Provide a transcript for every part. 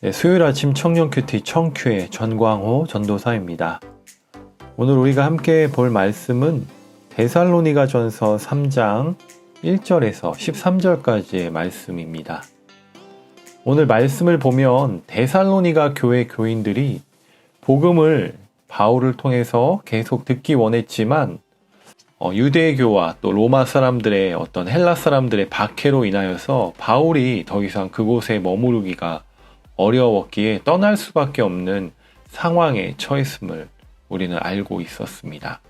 네, 수요일 아침 청년 큐티 청큐의 전광호 전도사입니다. 오늘 우리가 함께 볼 말씀은 데살로니가전서 3장 1절에서 13절까지의 말씀입니다. 오늘 말씀을 보면 데살로니가 교회 교인들이 복음을 바울을 통해서 계속 듣기 원했지만 유대교와 또 로마 사람들의 어떤 헬라 사람들의 박해로 인하여서 바울이 더 이상 그곳에 머무르기가 어려웠기에 떠날 수밖에 없는 상황에 처했음을 우리는 알고 있었습니다.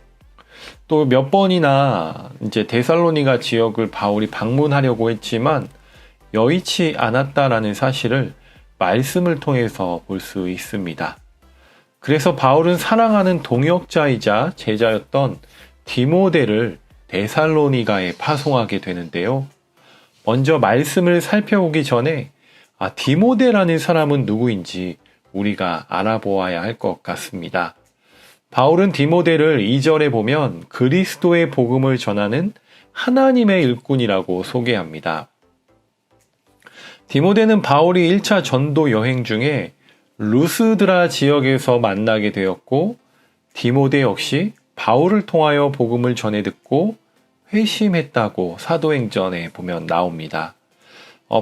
또 몇 번이나 이제 데살로니가 지역을 바울이 방문하려고 했지만 여의치 않았다라는 사실을 말씀을 통해서 볼 수 있습니다. 그래서 바울은 사랑하는 동역자이자 제자였던 디모데를 데살로니가에 파송하게 되는데요. 먼저 말씀을 살펴보기 전에 디모데라는 사람은 누구인지 우리가 알아보아야 할 것 같습니다. 바울은 디모데를 2절에 보면 그리스도의 복음을 전하는 하나님의 일꾼이라고 소개합니다. 디모데는 바울이 1차 전도 여행 중에 루스드라 지역에서 만나게 되었고, 디모데 역시 바울을 통하여 복음을 전해 듣고 회심했다고 사도행전에 보면 나옵니다.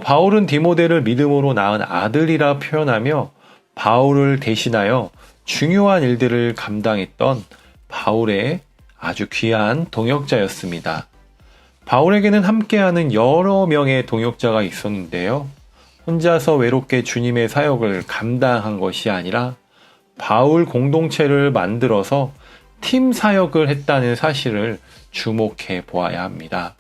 바울은 디모데를 믿음으로 낳은 아들이라 표현하며 바울을 대신하여 중요한 일들을 감당했던 바울의 아주 귀한 동역자였습니다. 바울에게는 함께하는 여러 명의 동역자가 있었는데요. 혼자서 외롭게 주님의 사역을 감당한 것이 아니라 바울 공동체를 만들어서 팀 사역을 했다는 사실을 주목해 보아야 합니다.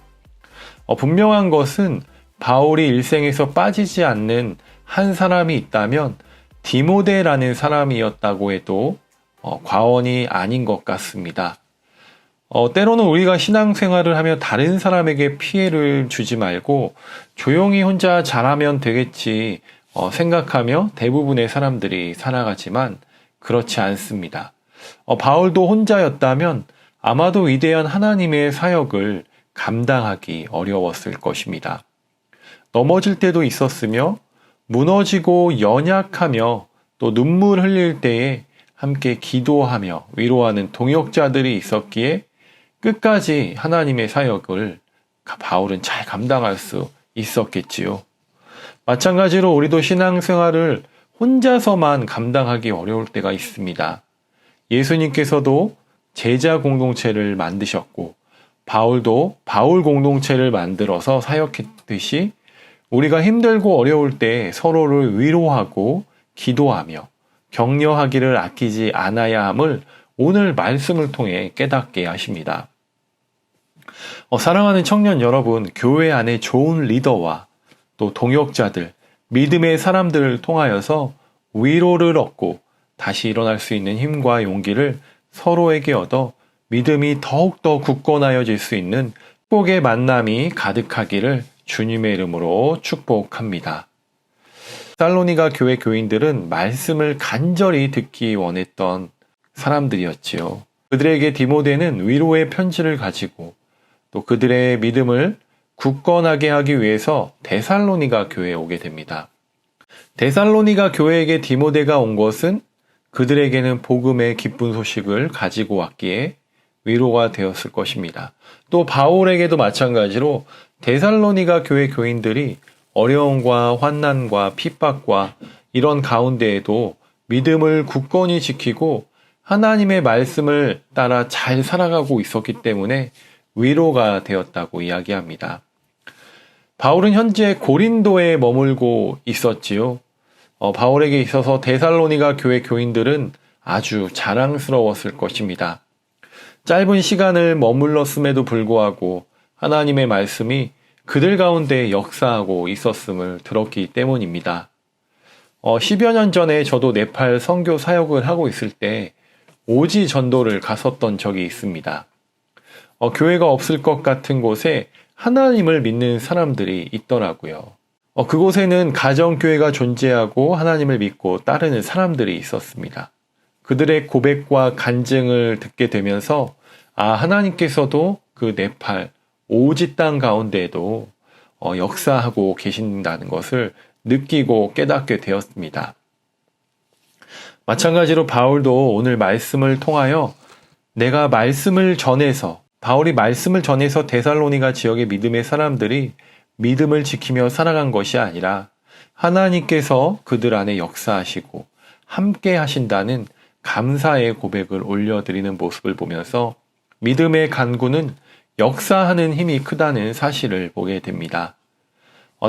분명한 것은 바울이 일생에서 빠지지 않는 한 사람이 있다면 디모데라는 사람이었다고 해도 과언이 아닌 것 같습니다. 때로는 우리가 신앙생활을 하며 다른 사람에게 피해를 주지 말고 조용히 혼자 잘하면 되겠지 생각하며 대부분의 사람들이 살아가지만 그렇지 않습니다. 바울도 혼자였다면 아마도 위대한 하나님의 사역을 감당하기 어려웠을 것입니다. 넘어질 때도 있었으며 무너지고 연약하며 또 눈물 흘릴 때에 함께 기도하며 위로하는 동역자들이 있었기에 끝까지 하나님의 사역을 바울은 잘 감당할 수 있었겠지요. 마찬가지로 우리도 신앙생활을 혼자서만 감당하기 어려울 때가 있습니다. 예수님께서도 제자 공동체를 만드셨고 바울도 바울 공동체를 만들어서 사역했듯이 우리가 힘들고 어려울 때 서로를 위로하고 기도하며 격려하기를 아끼지 않아야 함을 오늘 말씀을 통해 깨닫게 하십니다. 사랑하는 청년 여러분, 교회 안에 좋은 리더와 또 동역자들, 믿음의 사람들을 통하여서 위로를 얻고 다시 일어날 수 있는 힘과 용기를 서로에게 얻어 믿음이 더욱더 굳건하여질 수 있는 축복의 만남이 가득하기를 주님의 이름으로 축복합니다. 데살로니가 교회 교인들은 말씀을 간절히 듣기 원했던 사람들이었지요. 그들에게 디모데는 위로의 편지를 가지고 또 그들의 믿음을 굳건하게 하기 위해서 데살로니가 교회에 오게 됩니다. 데살로니가 교회에게 디모데가 온 것은 그들에게는 복음의 기쁜 소식을 가지고 왔기에 위로가 되었을 것입니다. 또 바울에게도 마찬가지로 데살로니가 교회 교인들이 어려움과 환난과 핍박과 이런 가운데에도 믿음을 굳건히 지키고 하나님의 말씀을 따라 잘 살아가고 있었기 때문에 위로가 되었다고 이야기합니다. 바울은 현재 고린도에 머물고 있었지요. 바울에게 있어서 데살로니가 교회 교인들은 아주 자랑스러웠을 것입니다. 짧은 시간을 머물렀음에도 불구하고 하나님의 말씀이 그들 가운데 역사하고 있었음을 들었기 때문입니다. 10여 년 전에 저도 네팔 선교 사역을 하고 있을 때 오지 전도를 갔었던 적이 있습니다. 교회가 없을 것 같은 곳에 하나님을 믿는 사람들이 있더라고요. 그곳에는 가정교회가 존재하고 하나님을 믿고 따르는 사람들이 있었습니다. 그들의 고백과 간증을 듣게 되면서 하나님께서도 그 네팔 오지 땅 가운데에도 역사하고 계신다는 것을 느끼고 깨닫게 되었습니다. 마찬가지로 바울도 오늘 말씀을 통하여 내가 말씀을 전해서 바울이 말씀을 전해서 데살로니가 지역의 믿음의 사람들이 믿음을 지키며 살아간 것이 아니라 하나님께서 그들 안에 역사하시고 함께 하신다는 감사의 고백을 올려드리는 모습을 보면서 믿음의 간구는 역사하는 힘이 크다는 사실을 보게 됩니다.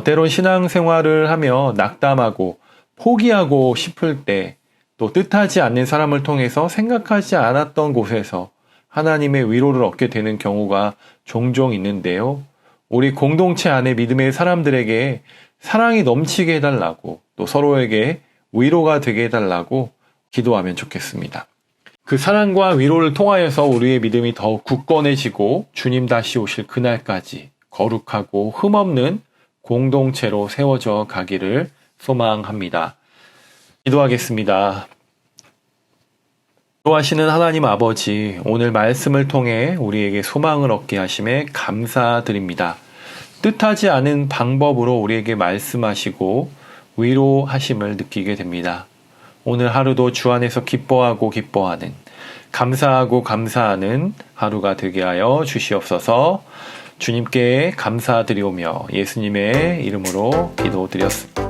때론 신앙생활을 하며 낙담하고 포기하고 싶을 때 또 뜻하지 않는 사람을 통해서 생각하지 않았던 곳에서 하나님의 위로를 얻게 되는 경우가 종종 있는데요. 우리 공동체 안에 믿음의 사람들에게 사랑이 넘치게 해달라고 또 서로에게 위로가 되게 해달라고 기도하면 좋겠습니다. 그 사랑과 위로를 통하여서 우리의 믿음이 더욱 굳건해지고 주님 다시 오실 그날까지 거룩하고 흠없는 공동체로 세워져 가기를 소망합니다. 기도하겠습니다. 기도하시는 하나님 아버지, 오늘 말씀을 통해 우리에게 소망을 얻게 하심에 감사드립니다. 뜻하지 않은 방법으로 우리에게 말씀하시고 위로하심을 느끼게 됩니다. 오늘 하루도 주 안에서 기뻐하고 기뻐하는, 감사하고 감사하는 하루가 되게 하여 주시옵소서. 주님께 감사드리오며 예수님의 이름으로 기도드렸습니다.